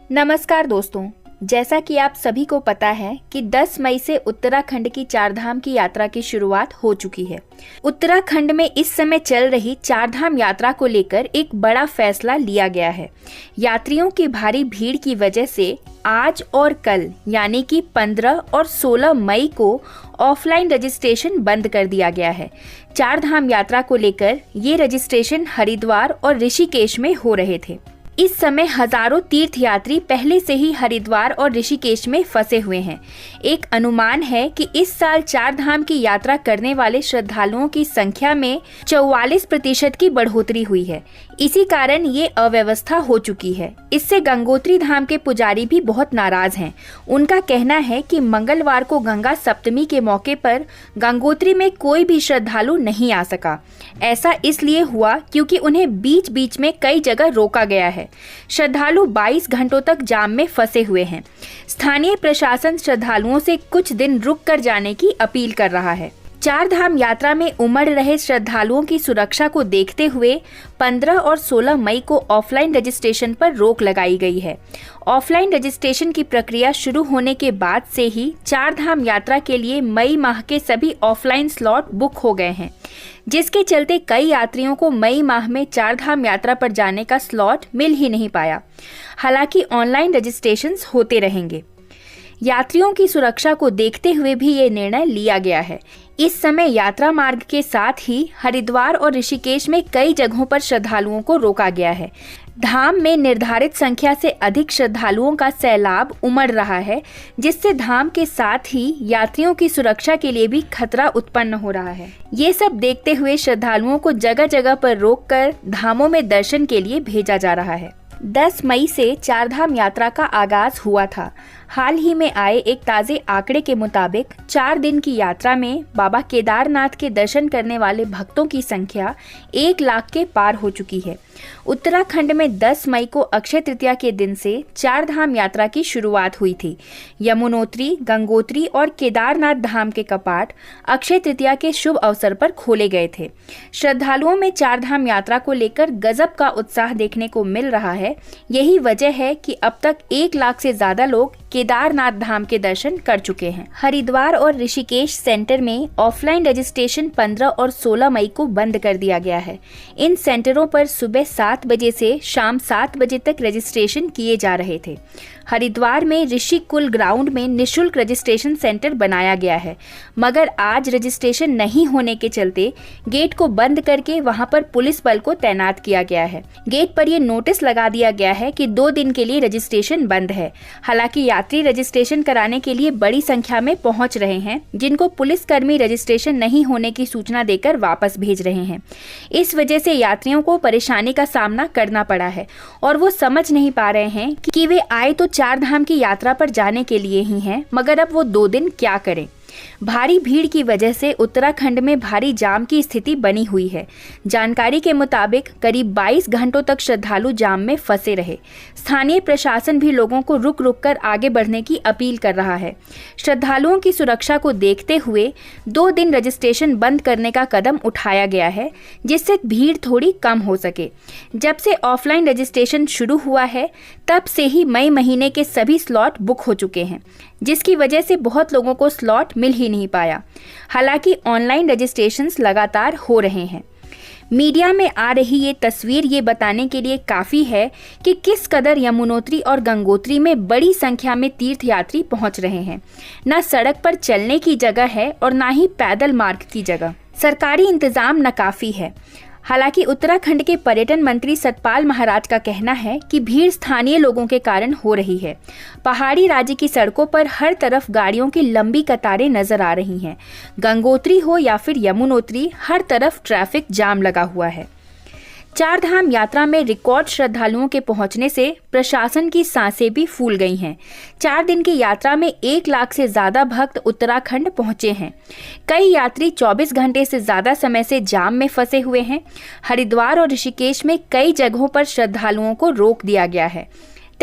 नमस्कार दोस्तों, जैसा कि आप सभी को पता है कि 10 मई से उत्तराखंड की चारधाम की यात्रा की शुरुआत हो चुकी है। उत्तराखंड में इस समय चल रही चारधाम यात्रा को लेकर एक बड़ा फैसला लिया गया है। यात्रियों की भारी भीड़ की वजह से आज और कल यानी कि 15 और 16 मई को ऑफलाइन रजिस्ट्रेशन बंद कर दिया गया है। चारधाम यात्रा को लेकर ये रजिस्ट्रेशन हरिद्वार और ऋषिकेश में हो रहे थे। इस समय हजारों तीर्थयात्री पहले से ही हरिद्वार और ऋषिकेश में फंसे हुए हैं। एक अनुमान है कि इस साल चारधाम की यात्रा करने वाले श्रद्धालुओं की संख्या में 44% की बढ़ोतरी हुई है। इसी कारण ये अव्यवस्था हो चुकी है। इससे गंगोत्री धाम के पुजारी भी बहुत नाराज हैं। उनका कहना है कि मंगलवार को गंगा सप्तमी के मौके पर गंगोत्री में कोई भी श्रद्धालु नहीं आ सका। ऐसा इसलिए हुआ क्योंकि उन्हें बीच बीच में कई जगह रोका गया है। श्रद्धालु 22 घंटों तक जाम में फंसे हुए हैं। स्थानीय प्रशासन श्रद्धालुओं से कुछ दिन रुक कर जाने की अपील कर रहा है। चारधाम यात्रा में उमड़ रहे श्रद्धालुओं की सुरक्षा को देखते हुए 15 और 16 मई को ऑफलाइन रजिस्ट्रेशन पर रोक लगाई गई है। ऑफलाइन रजिस्ट्रेशन की प्रक्रिया शुरू होने के बाद से ही चारधाम यात्रा के लिए मई माह के सभी ऑफलाइन स्लॉट बुक हो गए हैं, जिसके चलते कई यात्रियों को मई माह में चारधाम यात्रा पर जाने का स्लॉट मिल ही नहीं पाया। हालांकि ऑनलाइन रजिस्ट्रेशंस होते रहेंगे। यात्रियों की सुरक्षा को देखते हुए भी ये निर्णय लिया गया है। इस समय यात्रा मार्ग के साथ ही हरिद्वार और ऋषिकेश में कई जगहों पर श्रद्धालुओं को रोका गया है। धाम में निर्धारित संख्या से अधिक श्रद्धालुओं का सैलाब उमड़ रहा है, जिससे धाम के साथ ही यात्रियों की सुरक्षा के लिए भी खतरा उत्पन्न हो रहा है। ये सब देखते हुए श्रद्धालुओं को जगह जगह पर रोककर धामों में दर्शन के लिए भेजा जा रहा है। 10 मई से चारधाम यात्रा का आगाज हुआ था। हाल ही में आए एक ताजे आंकड़े के मुताबिक 4 दिन की यात्रा में बाबा केदारनाथ के दर्शन करने वाले भक्तों की संख्या 1 लाख के पार हो चुकी है। उत्तराखंड में 10 मई को अक्षय तृतीया के दिन से चारधाम यात्रा की शुरुआत हुई थी। यमुनोत्री, गंगोत्री और केदारनाथ धाम के कपाट अक्षय तृतीया के शुभ अवसर पर खोले गए थे। श्रद्धालुओं में चारधाम यात्रा को लेकर गजब का उत्साह देखने को मिल रहा है। यही वजह है कि अब तक 1 लाख से ज्यादा लोग केदारनाथ धाम के दर्शन कर चुके हैं। हरिद्वार और ऋषिकेश सेंटर में ऑफलाइन रजिस्ट्रेशन 15 और 16 मई को बंद कर दिया गया है। इन सेंटरों पर सुबह 7 बजे से शाम 7 बजे तक रजिस्ट्रेशन किए जा रहे थे। हरिद्वार में ऋषि कुल ग्राउंड में निःशुल्क रजिस्ट्रेशन सेंटर बनाया गया है, मगर आज रजिस्ट्रेशन नहीं होने के चलते गेट को बंद करके वहां पर पुलिस बल को तैनात किया गया है। गेट पर यह नोटिस लगा दिया गया है कि 2 दिन के लिए रजिस्ट्रेशन बंद है। हालांकि यात्री रजिस्ट्रेशन कराने के लिए बड़ी संख्या में पहुंच रहे हैं, जिनको पुलिसकर्मी रजिस्ट्रेशन नहीं होने की सूचना देकर वापस भेज रहे हैं। इस वजह से यात्रियों को परेशानी का सामना करना पड़ा है और वो समझ नहीं पा रहे हैं कि वे आए तो चारधाम की यात्रा पर जाने के लिए ही हैं, मगर अब वो 2 दिन क्या करें। भारी भीड़ की वजह से उत्तराखंड में भारी जाम की स्थिति बनी हुई है। जानकारी के मुताबिक करीब 22 घंटों तक श्रद्धालु जाम में फंसे रहे। स्थानीय प्रशासन भी लोगों को रुक रुक कर आगे बढ़ने की अपील कर रहा है। श्रद्धालुओं की सुरक्षा को देखते हुए 2 दिन रजिस्ट्रेशन बंद करने का कदम उठाया गया है, जिससे भीड़ थोड़ी कम हो सके। जब से ऑफलाइन रजिस्ट्रेशन शुरू हुआ है, तब से ही मई महीने के सभी स्लॉट बुक हो चुके हैं, जिसकी वजह से बहुत लोगों को स्लॉट मिल ही नहीं पाया। हालांकि ऑनलाइन रजिस्ट्रेशंस लगातार हो रहे हैं। मीडिया में आ रही ये तस्वीर ये बताने के लिए काफ़ी है कि किस कदर यमुनोत्री और गंगोत्री में बड़ी संख्या में तीर्थयात्री पहुंच रहे हैं। न सड़क पर चलने की जगह है और न ही पैदल मार्ग की जगह। सरकारी इंतजाम नाकाफी है। हालांकि उत्तराखंड के पर्यटन मंत्री सतपाल महाराज का कहना है कि भीड़ स्थानीय लोगों के कारण हो रही है। पहाड़ी राज्य की सड़कों पर हर तरफ गाड़ियों की लंबी कतारें नजर आ रही हैं। गंगोत्री हो या फिर यमुनोत्री, हर तरफ ट्रैफिक जाम लगा हुआ है। चारधाम यात्रा में रिकॉर्ड श्रद्धालुओं के पहुंचने से प्रशासन की सांसें भी फूल गई हैं। 4 दिन की यात्रा में 1 लाख से ज्यादा भक्त उत्तराखंड पहुंचे हैं। कई यात्री 24 घंटे से ज्यादा समय से जाम में फंसे हुए हैं। हरिद्वार और ऋषिकेश में कई जगहों पर श्रद्धालुओं को रोक दिया गया है।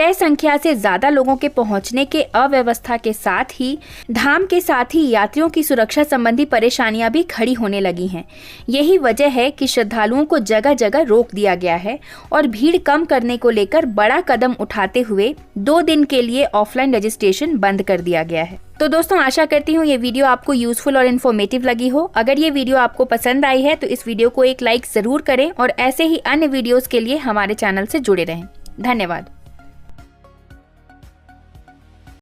तय संख्या से ज्यादा लोगों के पहुंचने के अव्यवस्था के साथ ही धाम के साथ ही यात्रियों की सुरक्षा संबंधी परेशानियां भी खड़ी होने लगी हैं। यही वजह है कि श्रद्धालुओं को जगह जगह रोक दिया गया है और भीड़ कम करने को लेकर बड़ा कदम उठाते हुए 2 दिन के लिए ऑफलाइन रजिस्ट्रेशन बंद कर दिया गया है। तो दोस्तों, आशा करती हूँ ये वीडियो आपको यूजफुल और इन्फॉर्मेटिव लगी हो। अगर ये वीडियो आपको पसंद आई है तो इस वीडियो को एक लाइक जरूर करें और ऐसे ही अन्य वीडियोस के लिए हमारे चैनल से जुड़े रहें। धन्यवाद।